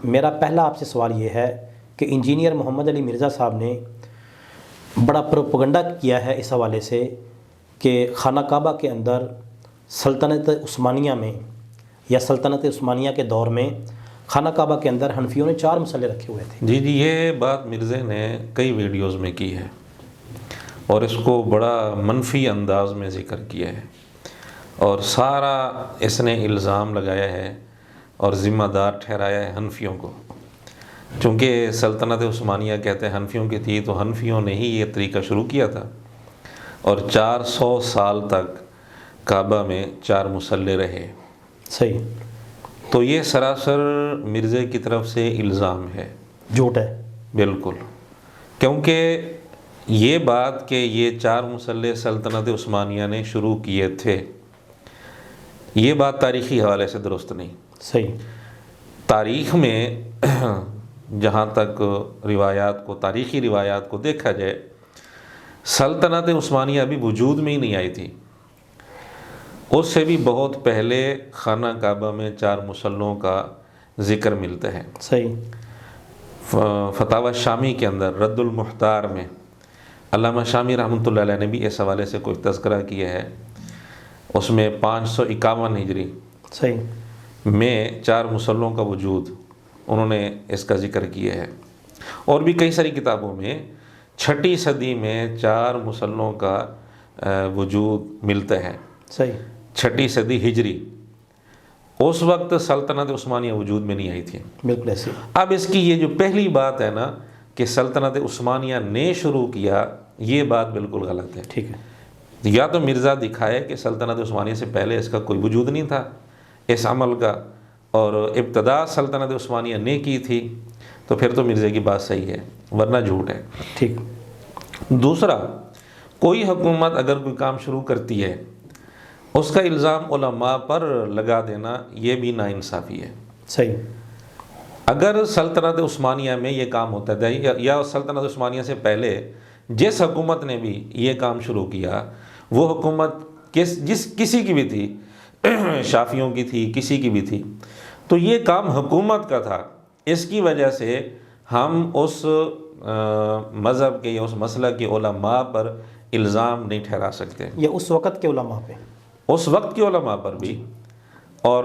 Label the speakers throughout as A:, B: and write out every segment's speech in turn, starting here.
A: میرا پہلا آپ سے سوال یہ ہے کہ انجینئر محمد علی مرزا صاحب نے بڑا پروپیگنڈا کیا ہے اس حوالے سے کہ خانہ کعبہ کے اندر سلطنت عثمانیہ میں یا سلطنت عثمانیہ کے دور میں خانہ کعبہ کے اندر حنفیوں نے 4 مصلے رکھے ہوئے تھے۔
B: جی یہ بات مرزا نے کئی ویڈیوز میں کی ہے اور اس کو بڑا منفی انداز میں ذکر کیا ہے، اور سارا اس نے الزام لگایا ہے اور ذمہ دار ٹھہرایا ہے حنفیوں کو، چونکہ سلطنت عثمانیہ کہتے ہیں حنفیوں کی تھی، تو حنفیوں نے ہی یہ طریقہ شروع کیا تھا، اور 400 سال تک کعبہ میں 4 مصلے رہے۔
A: صحیح۔
B: تو یہ سراسر مرزا کی طرف سے الزام ہے،
A: جھوٹ ہے
B: بالکل، کیونکہ یہ بات کہ یہ 4 مصلے سلطنت عثمانیہ نے شروع کیے تھے، یہ بات تاریخی حوالے سے درست نہیں۔
A: صحیح۔
B: تاریخ میں جہاں تک روایات کو، تاریخی روایات کو دیکھا جائے، سلطنت عثمانیہ ابھی وجود میں ہی نہیں آئی تھی، اس سے بھی بہت پہلے خانہ کعبہ میں 4 مصلوں کا ذکر ملتا ہے۔
A: صحیح۔
B: فتاوی شامی کے اندر رد المحتار میں علامہ شامی رحمۃ اللہ علیہ نے بھی اس حوالے سے کوئی تذکرہ کیا ہے، اس میں 551 ہجری
A: صحیح
B: میں 4 مصلوں کا وجود انہوں نے اس کا ذکر کیا ہے، اور بھی کئی ساری کتابوں میں 6 صدی میں 4 مصلوں کا وجود ملتا ہے۔
A: صحیح۔
B: 6 صدی ہجری، اس وقت سلطنت عثمانیہ وجود میں نہیں آئی تھی۔
A: بالکل ایسے۔
B: اب اس کی یہ جو پہلی بات ہے نا کہ سلطنت عثمانیہ نے شروع کیا، یہ بات بالکل غلط ہے۔
A: ٹھیک ہے۔
B: یا تو مرزا دکھائے کہ سلطنت عثمانیہ سے پہلے اس کا کوئی وجود نہیں تھا اس عمل کا، اور ابتدا سلطنت عثمانیہ نے کی تھی، تو پھر تو مرزا کی بات صحیح ہے، ورنہ جھوٹ ہے۔
A: ٹھیک۔
B: دوسرا، کوئی حکومت اگر کوئی کام شروع کرتی ہے، اس کا الزام علماء پر لگا دینا یہ بھی ناانصافی ہے۔
A: صحیح۔
B: اگر سلطنت عثمانیہ میں یہ کام ہوتا تھا یا سلطنت عثمانیہ سے پہلے جس حکومت نے بھی یہ کام شروع کیا، وہ حکومت کسی کی بھی تھی، شافیوں کی تھی، کسی کی بھی تھی، تو یہ کام حکومت کا تھا، اس کی وجہ سے ہم اس مذہب کے یا اس مسلک کے علماء پر الزام نہیں ٹھہرا سکتے،
A: یا اس وقت کے علماء پہ،
B: اس وقت کے علماء پر بھی۔ اور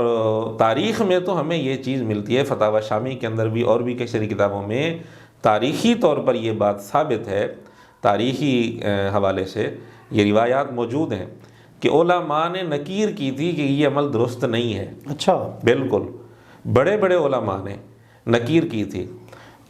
B: تاریخ میں تو ہمیں یہ چیز ملتی ہے، فتاوی شامی کے اندر بھی اور بھی کئی ساری کتابوں میں تاریخی طور پر یہ بات ثابت ہے، تاریخی حوالے سے یہ روایات موجود ہیں کہ علماء نے نکیر کی تھی کہ یہ عمل درست نہیں ہے۔
A: اچھا۔
B: بالکل، بڑے بڑے علماء نے نکیر کی تھی،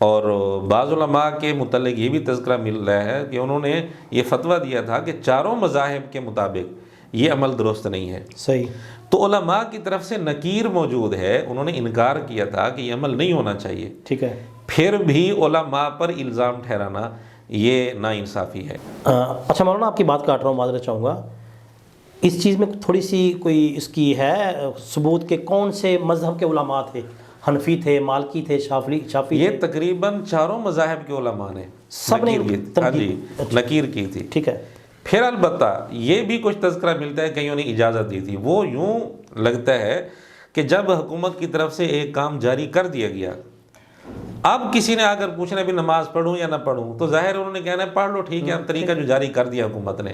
B: اور بعض علماء کے متعلق یہ بھی تذکرہ مل رہا ہے کہ انہوں نے یہ فتویٰ دیا تھا کہ 4 مذاہب کے مطابق یہ عمل درست نہیں ہے۔
A: صحیح۔
B: تو علماء کی طرف سے نکیر موجود ہے، انہوں نے انکار کیا تھا کہ یہ عمل نہیں ہونا چاہیے،
A: ٹھیک ہے۔
B: پھر بھی علماء پر الزام ٹھہرانا یہ ناانصافی ہے۔
A: اچھا مولانا، آپ کی بات کاٹ رہا ہوں، معذرت چاہوں گا، اس چیز میں تھوڑی سی کوئی اس کی ہے ثبوت کہ کون سے مذہب کے علماء تھے؟ حنفی تھے، مالکی تھے، شافعی تھے؟
B: یہ تقریباً 4 مذاہب کے علماء نے
A: سب نے
B: نکیر کی تھی۔
A: ٹھیک ہے۔
B: پھر البتہ یہ بھی کچھ تذکرہ ملتا ہے کئیوں نے اجازت دی تھی، وہ یوں لگتا ہے کہ جب حکومت کی طرف سے ایک کام جاری کر دیا گیا، اب کسی نے اگر پوچھنا بھی نماز پڑھوں یا نہ پڑھوں، تو ظاہر انہوں نے کہنا ہے پڑھ لو، ٹھیک ہے، اب طریقہ جو جاری کر دیا حکومت نے،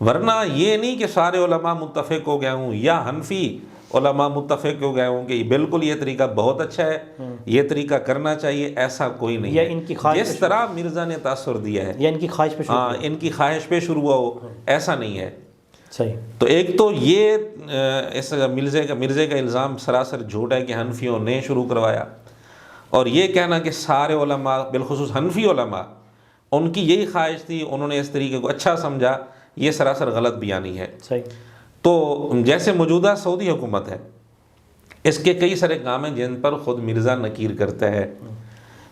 B: ورنہ یہ نہیں کہ سارے علماء متفق ہو گئے ہوں یا حنفی علماء متفق ہو گئے ہوں کہ بالکل یہ طریقہ بہت اچھا ہے، یہ طریقہ کرنا چاہیے، ایسا کوئی نہیں
A: یا
B: ہے۔
A: ان کی خواہش
B: جس طرح مرزا نے تاثر دیا ہے،
A: یا ان کی خواہش پہ شروع
B: ہاں، ان کی خواہش پہ شروع ہوا ہو، ایسا نہیں ہے۔
A: صحیح۔
B: تو ایک تو یہ اس مرزا کا الزام سراسر جھوٹ ہے کہ حنفیوں نے شروع کروایا، اور یہ کہنا کہ سارے علماء بالخصوص حنفی علماء ان کی یہی خواہش تھی، انہوں نے اس طریقے کو اچھا سمجھا، یہ سراسر غلط بیانی ہے۔
A: صحیح۔
B: تو جیسے موجودہ سعودی حکومت ہے، اس کے کئی سارے کام ہیں جن پر خود مرزا نکیر کرتا ہے۔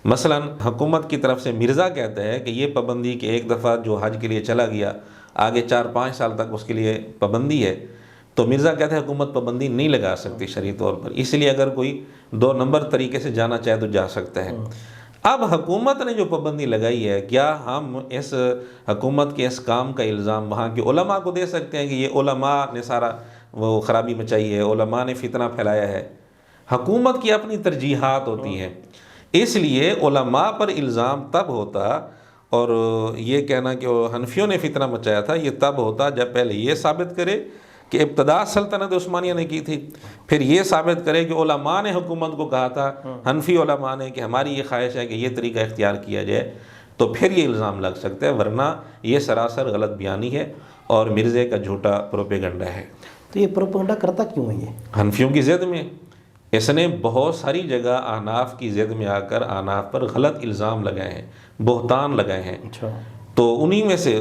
B: مثلا حکومت کی طرف سے مرزا کہتا ہے کہ یہ پابندی کہ ایک دفعہ جو حج کے لیے چلا گیا آگے 4-5 سال تک اس کے لیے پابندی ہے، تو مرزا کہتا ہے حکومت پابندی نہیں لگا سکتی شرعی طور پر، اس لیے اگر کوئی 2 نمبر طریقے سے جانا چاہے تو جا سکتا ہے۔ اب حکومت نے جو پابندی لگائی ہے، کیا ہم اس حکومت کے اس کام کا الزام وہاں کے علماء کو دے سکتے ہیں کہ یہ علماء نے سارا وہ خرابی مچائی ہے، علماء نے فتنہ پھیلایا ہے؟ حکومت کی اپنی ترجیحات ہوتی ہیں، اس لیے علماء پر الزام تب ہوتا، اور یہ کہنا کہ وہ حنفیوں نے فتنہ مچایا تھا، یہ تب ہوتا جب پہلے یہ ثابت کرے کہ ابتدا سلطنت عثمانیہ نے کی تھی، پھر یہ ثابت کرے کہ علماء نے حکومت کو کہا تھا، حنفی علماء نے، کہ ہماری یہ خواہش ہے کہ یہ طریقہ اختیار کیا جائے، تو پھر یہ الزام لگ سکتا ہے، ورنہ یہ سراسر غلط بیانی ہے اور مرزے کا جھوٹا پروپیگنڈا ہے۔
A: تو یہ پروپیگنڈا کرتا کیوں ہے یہ؟
B: حنفیوں کی ضد میں اس نے بہت ساری جگہ احناف کی ضد میں آ کر احناف پر غلط الزام لگائے ہیں، بہتان لگائے ہیں،
A: اچھا،
B: تو انہی میں سے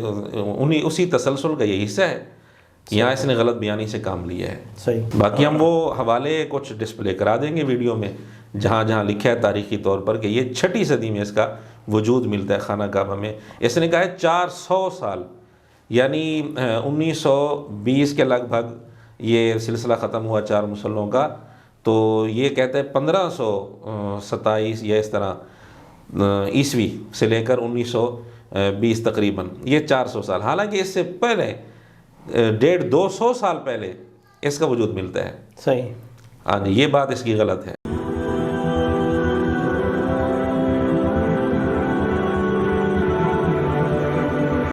B: اسی تسلسل کا یہ حصہ ہے، یہاں اس نے غلط بیانی سے کام لیا ہے۔
A: صحیح۔
B: باقی ہم وہ حوالے کچھ ڈسپلے کرا دیں گے ویڈیو میں، جہاں جہاں لکھا ہے تاریخی طور پر کہ یہ 6 صدی میں اس کا وجود ملتا ہے خانہ کعبہ میں۔ اس نے کہا ہے 400 سال، یعنی 1920 کے لگ بھگ یہ سلسلہ ختم ہوا 4 مسلوں کا، تو یہ کہتا ہے 1527 یا اس طرح عیسوی سے لے کر 1920 تقریباً، یہ 400 سال، حالانکہ اس سے پہلے 150-200 سال پہلے اس کا وجود ملتا ہے۔
A: صحیح۔
B: ہاں جی، یہ بات اس کی غلط ہے۔